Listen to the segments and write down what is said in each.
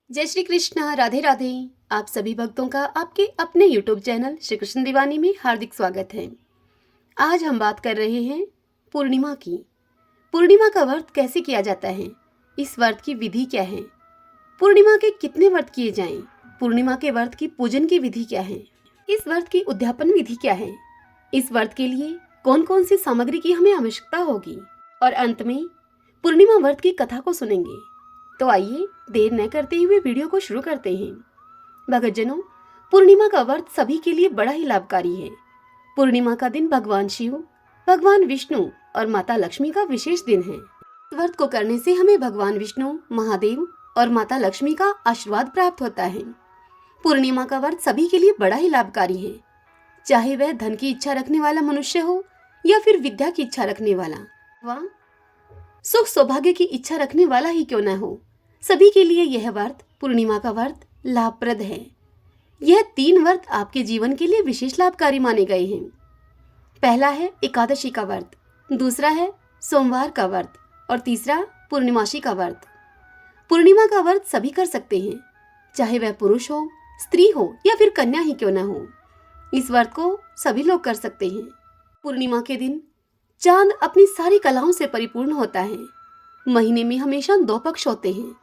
जय श्री कृष्णा, राधे राधे। आप सभी भक्तों का आपके अपने YouTube चैनल श्री कृष्ण दीवानी में हार्दिक स्वागत है। आज हम बात कर रहे हैं पूर्णिमा की। पूर्णिमा का व्रत कैसे किया जाता है, इस व्रत की विधि क्या है, पूर्णिमा के कितने व्रत किए जाएं, पूर्णिमा के व्रत की पूजन की विधि क्या है, इस व्रत की उद्यापन विधि क्या है, इस व्रत के लिए कौन कौन सी सामग्री की हमें आवश्यकता होगी, और अंत में पूर्णिमा व्रत की कथा को सुनेंगे। तो आइए देर न करते हुए वीडियो को शुरू करते हैं। भक्तजनों, पूर्णिमा का व्रत सभी के लिए बड़ा ही लाभकारी है। पूर्णिमा का दिन भगवान शिव, भगवान विष्णु और माता लक्ष्मी का विशेष दिन है। इस व्रत को करने से हमें भगवान विष्णु, महादेव और माता लक्ष्मी का आशीर्वाद प्राप्त होता है। पूर्णिमा का व्रत सभी के लिए बड़ा ही लाभकारी है, चाहे वह धन की इच्छा रखने वाला मनुष्य हो या फिर विद्या की इच्छा रखने वाला, व सुख सौभाग्य की इच्छा रखने वाला ही क्यों न हो, सभी के लिए यह व्रत, पूर्णिमा का व्रत, लाभप्रद है। यह 3 व्रत आपके जीवन के लिए विशेष लाभकारी माने गए हैं। पहला है एकादशी का व्रत, दूसरा है सोमवार का व्रत और तीसरा पूर्णिमासी का व्रत। पूर्णिमा का व्रत सभी कर सकते हैं, चाहे वह पुरुष हो, स्त्री हो या फिर कन्या ही क्यों न हो। इस व्रत को सभी लोग कर सकते हैं। पूर्णिमा के दिन चांद अपनी सारी कलाओं से परिपूर्ण होता है। महीने में हमेशा 2 पक्ष होते हैं,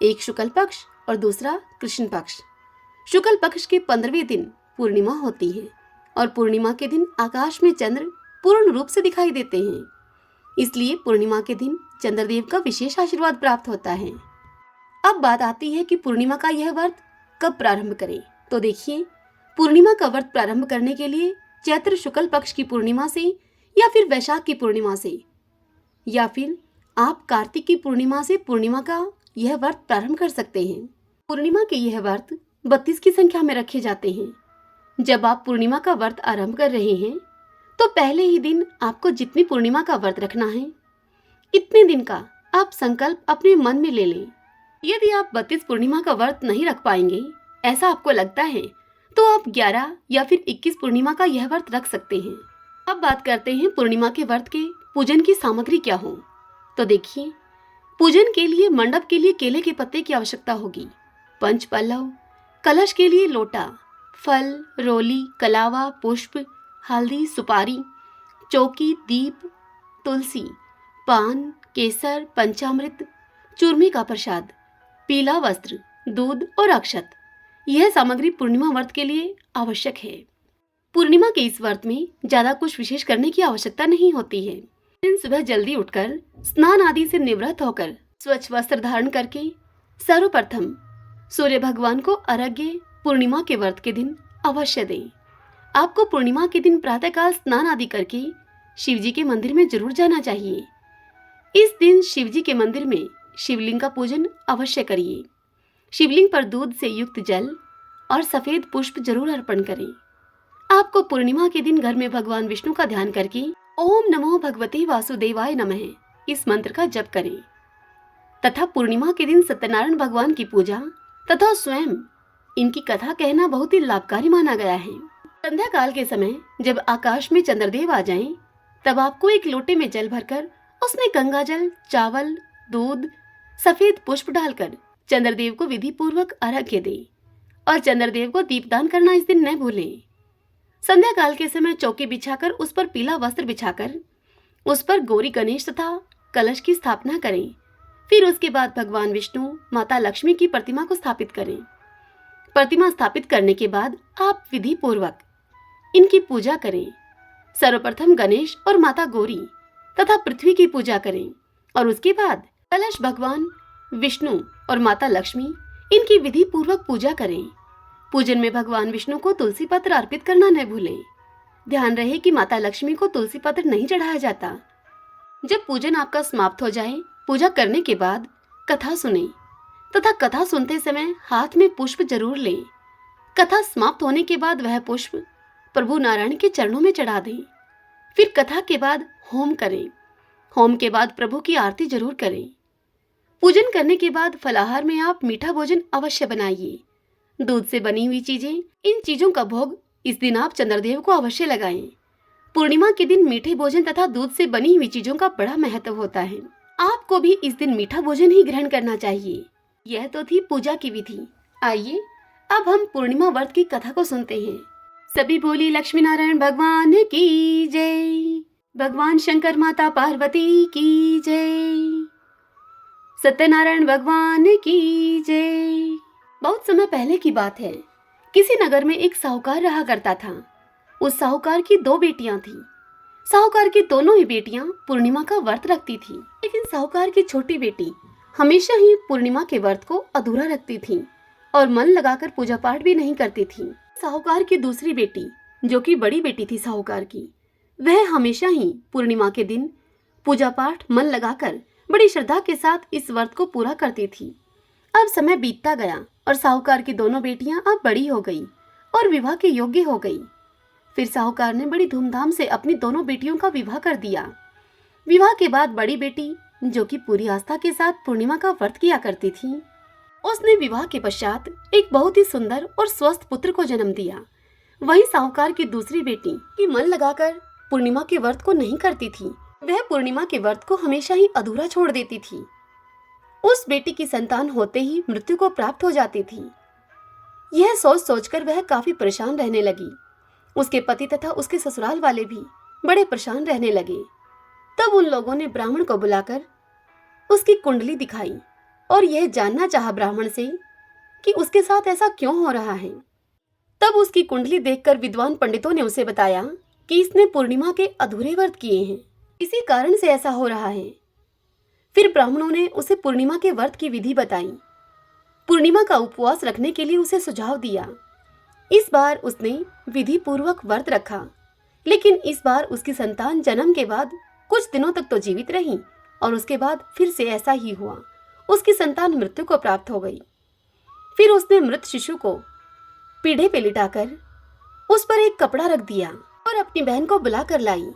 एक शुक्ल पक्ष और दूसरा कृष्ण पक्ष। शुक्ल पक्ष के 15वें दिन पूर्णिमा होती है और पूर्णिमा के दिन आकाश में चंद्र पूर्ण रूप से दिखाई देते हैं। इसलिए पूर्णिमा के दिन चंद्रदेव का विशेष आशीर्वाद प्राप्त होता है। अब बात आती है कि पूर्णिमा का यह व्रत कब प्रारंभ करें। तो देखिए, पूर्णिमा का व्रत प्रारंभ करने के लिए चैत्र शुक्ल पक्ष की पूर्णिमा से या फिर वैशाख की पूर्णिमा से, या फिर आप कार्तिक की पूर्णिमा से पूर्णिमा का यह व्रत प्रारंभ कर सकते हैं। पूर्णिमा के यह व्रत 32 की संख्या में रखे जाते हैं। जब आप पूर्णिमा का व्रत आरंभ कर रहे हैं तो पहले ही दिन आपको जितनी पूर्णिमा का व्रत रखना है, इतने दिन का आप संकल्प अपने मन में ले लें। यदि आप 32 पूर्णिमा का व्रत नहीं रख पाएंगे, ऐसा आपको लगता है, तो आप 11 या फिर 21 पूर्णिमा का यह व्रत रख सकते हैं। अब बात करते हैं पूर्णिमा के व्रत के पूजन की सामग्री क्या हो। तो देखिए, पूजन के लिए मंडप के लिए केले के पत्ते की आवश्यकता होगी, पंच पल्लव, कलश के लिए लोटा, फल, रोली, कलावा, पुष्प, हल्दी, सुपारी, चौकी, दीप, तुलसी, पान, केसर, पंचामृत, चूरमे का प्रसाद, पीला वस्त्र, दूध और अक्षत। यह सामग्री पूर्णिमा व्रत के लिए आवश्यक है। पूर्णिमा के इस व्रत में ज्यादा कुछ विशेष करने की आवश्यकता नहीं होती है। दिन सुबह जल्दी उठकर स्नान आदि से निवृत्त होकर स्वच्छ वस्त्र धारण करके सर्वप्रथम सूर्य भगवान को अर्घ्य पूर्णिमा के व्रत के दिन अवश्य दें। आपको पूर्णिमा के दिन प्रातःकाल स्नान आदि करके शिवजी के मंदिर में जरूर जाना चाहिए। इस दिन शिवजी के मंदिर में शिवलिंग का पूजन अवश्य करिए। शिवलिंग पर दूध से युक्त जल और सफेद पुष्प जरूर अर्पण करें। आपको पूर्णिमा के दिन घर में भगवान विष्णु का ध्यान करके ओम नमो भगवते वासुदेवाय नमः इस मंत्र का जप करें तथा पूर्णिमा के दिन सत्यनारायण भगवान की पूजा तथा स्वयं इनकी कथा कहना बहुत ही लाभकारी माना गया है। संध्या काल के समय जब आकाश में चंद्रदेव आ जाएं, तब आपको एक लोटे में जल भरकर उसमें गंगा जल, चावल, दूध, सफेद पुष्प डालकर चंद्रदेव को विधि पूर्वक अर्घ्य दें और चंद्रदेव को दीपदान करना इस दिन न भूलें। संध्या काल के समय चौकी बिछाकर उस पर पीला वस्त्र बिछाकर उस पर गौरी, गणेश तथा कलश की स्थापना करें। फिर उसके बाद भगवान विष्णु, माता लक्ष्मी की प्रतिमा को स्थापित करें। प्रतिमा स्थापित करने के बाद आप विधि पूर्वक इनकी पूजा करें। सर्वप्रथम गणेश और माता गौरी तथा पृथ्वी की पूजा करें और उसके बाद कलश, भगवान विष्णु और माता लक्ष्मी इनकी विधि पूर्वक पूजा करें। पूजन में भगवान विष्णु को तुलसी पत्र अर्पित करना न भूलें। ध्यान रहे कि माता लक्ष्मी को तुलसी पत्र नहीं चढ़ाया जाता। जब पूजन आपका समाप्त हो जाए, पूजा करने के बाद कथा सुने तथा कथा सुनते समय हाथ में पुष्प जरूर लें। कथा समाप्त होने के बाद वह पुष्प प्रभु नारायण के चरणों में चढ़ा दें। फिर कथा के बाद होम करें। होम के बाद प्रभु की आरती जरूर करें। पूजन करने के बाद फलाहार में आप मीठा भोजन अवश्य बनाइए। दूध से बनी हुई चीजें, इन चीजों का भोग इस दिन आप चंद्रदेव को अवश्य लगाएं। पूर्णिमा के दिन मीठे भोजन तथा दूध से बनी हुई चीजों का बड़ा महत्व होता है। आपको भी इस दिन मीठा भोजन ही ग्रहण करना चाहिए। यह तो थी पूजा की विधि। आइए अब हम पूर्णिमा व्रत की कथा को सुनते हैं। सभी बोली लक्ष्मी नारायण भगवान की जय, भगवान शंकर माता पार्वती की जय, सत्यनारायण भगवान की जय। बहुत समय पहले की बात है। किसी नगर में एक साहूकार रहा करता था। उस साहूकार की 2 बेटियां थीं। साहूकार की दोनों ही बेटियां पूर्णिमा का व्रत रखती थीं, लेकिन साहूकार की छोटी बेटी हमेशा ही पूर्णिमा के व्रत को अधूरा रखती थी और मन लगाकर पूजा पाठ भी नहीं करती थी। साहूकार की दूसरी बेटी, जो कि बड़ी बेटी थी साहूकार की, वह हमेशा ही पूर्णिमा के दिन पूजा पाठ मन लगाकर बड़ी श्रद्धा के साथ इस व्रत को पूरा करती थी। अब समय बीतता गया और साहूकार की दोनों बेटियां अब बड़ी हो गई और विवाह के योग्य हो गई। फिर साहूकार ने बड़ी धूमधाम से अपनी दोनों बेटियों का विवाह कर दिया। विवाह के बाद बड़ी बेटी, जो कि पूरी आस्था के साथ पूर्णिमा का व्रत किया करती थी, उसने विवाह के पश्चात एक बहुत ही सुंदर और स्वस्थ पुत्र को जन्म दिया। वहीं साहूकार की दूसरी बेटी की मन लगाकर पूर्णिमा के व्रत को नहीं करती थी। वह पूर्णिमा के व्रत को हमेशा ही अधूरा छोड़ देती थी। उस बेटी की संतान होते ही मृत्यु को प्राप्त हो जाती थी। यह सोच सोचकर वह काफी परेशान रहने लगी। उसके पति तथा उसके ससुराल वाले भी बड़े परेशान रहने लगे। तब उन लोगों ने ब्राह्मण को बुलाकर उसकी कुंडली दिखाई और यह जानना चाहा ब्राह्मण से कि उसके साथ ऐसा क्यों हो रहा है। तब उसकी कुंडली देखकर विद्वान पंडितों ने उसे बताया कि इसने पूर्णिमा के अधूरे व्रत किए हैं, इसी कारण से ऐसा हो रहा है। फिर ब्राह्मणों ने उसे पूर्णिमा के व्रत की विधि बताई। पूर्णिमा का उपवास रखने के लिए उसे सुझाव दिया। इस बार उसने विधि पूर्वक व्रत रखा, लेकिन इस बार उसकी संतान जन्म के बाद कुछ दिनों तक तो जीवित रही और उसके बाद फिर से ऐसा ही हुआ। उसकी संतान मृत्यु को प्राप्त हो गई। फिर उसने मृत शिशु को पीढ़े पे लिटाकर उस पर एक कपड़ा रख दिया और अपनी बहन को बुला कर लाई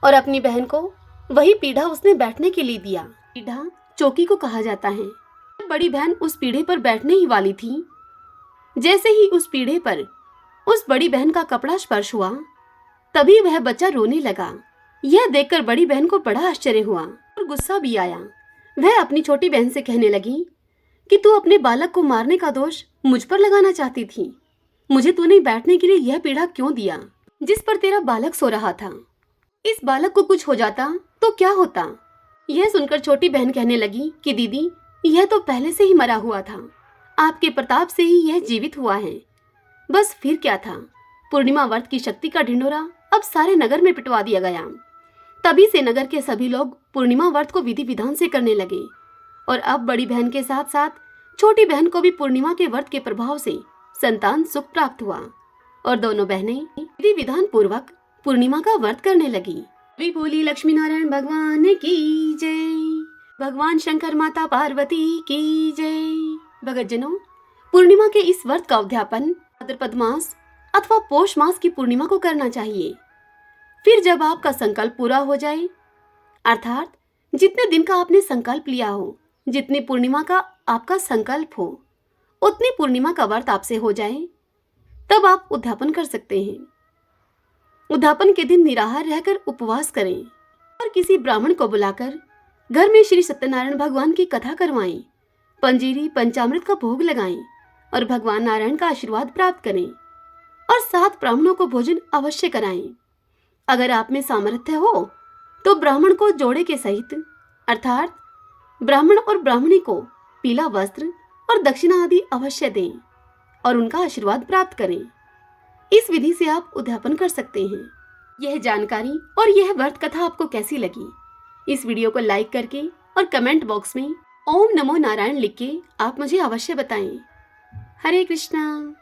और अपनी बहन को वही पीढ़ा उसने बैठने के लिए दिया। पीढ़ा चौकी को कहा जाता है। बड़ी बहन उस पीढ़े पर बैठने ही वाली थी। जैसे ही उस पीढ़े पर उस बड़ी बहन का कपड़ा स्पर्श हुआ, तभी वह बच्चा रोने लगा। यह देखकर बड़ी बहन को बड़ा आश्चर्य हुआ और गुस्सा भी आया। वह अपनी छोटी बहन से कहने लगी कि तू अपने बालक को मारने का दोष मुझ पर लगाना चाहती थी। मुझे तूने बैठने के लिए यह पीढ़ा क्यों दिया जिस पर तेरा बालक सो रहा था? इस बालक को कुछ हो जाता तो क्या होता? यह सुनकर छोटी बहन कहने लगी कि दीदी, यह तो पहले से ही मरा हुआ था। आपके प्रताप से ही यह जीवित हुआ है। बस फिर क्या था? पूर्णिमा व्रत की शक्ति का ढिंढोरा अब सारे नगर में पिटवा दिया गया। तभी से नगर के सभी लोग पूर्णिमा व्रत को विधि विधान से करने लगे और अब बड़ी बहन के साथ साथ छोटी बहन को भी पूर्णिमा के व्रत के प्रभाव से संतान सुख प्राप्त हुआ और दोनों बहनें विधि विधान पूर्वक पूर्णिमा का व्रत करने लगी। वे बोली लक्ष्मी नारायण भगवान की जय, भगवान शंकर माता पार्वती की जय। भगतजनों, पूर्णिमा के इस व्रत का उद्यापन भाद्रपद मास अथवा पौष मास की पूर्णिमा को करना चाहिए। फिर जब आपका संकल्प पूरा हो जाए, अर्थात जितने दिन का आपने संकल्प लिया हो, जितनी पूर्णिमा का आपका संकल्प हो, उतनी पूर्णिमा का व्रत आपसे हो जाए, तब आप उद्यापन कर सकते हैं। उद्यापन के दिन निराहार रहकर उपवास करें और किसी ब्राह्मण को बुलाकर घर में श्री सत्यनारायण भगवान की कथा करवाएं, पंजीरी पंचामृत का भोग लगाएं और भगवान नारायण का आशीर्वाद प्राप्त करें और 7 ब्राह्मणों को भोजन अवश्य कराएं। अगर आप में सामर्थ्य हो तो ब्राह्मण को जोड़े के सहित, अर्थात ब्राह्मण और ब्राह्मणी को पीला वस्त्र और दक्षिणा आदि अवश्य दें और उनका आशीर्वाद प्राप्त करें। इस विधि से आप उद्यापन कर सकते हैं। यह जानकारी और यह व्रत कथा आपको कैसी लगी? इस वीडियो को लाइक करके और कमेंट बॉक्स में ओम नमो नारायण लिख के आप मुझे अवश्य बताएं। हरे कृष्णा।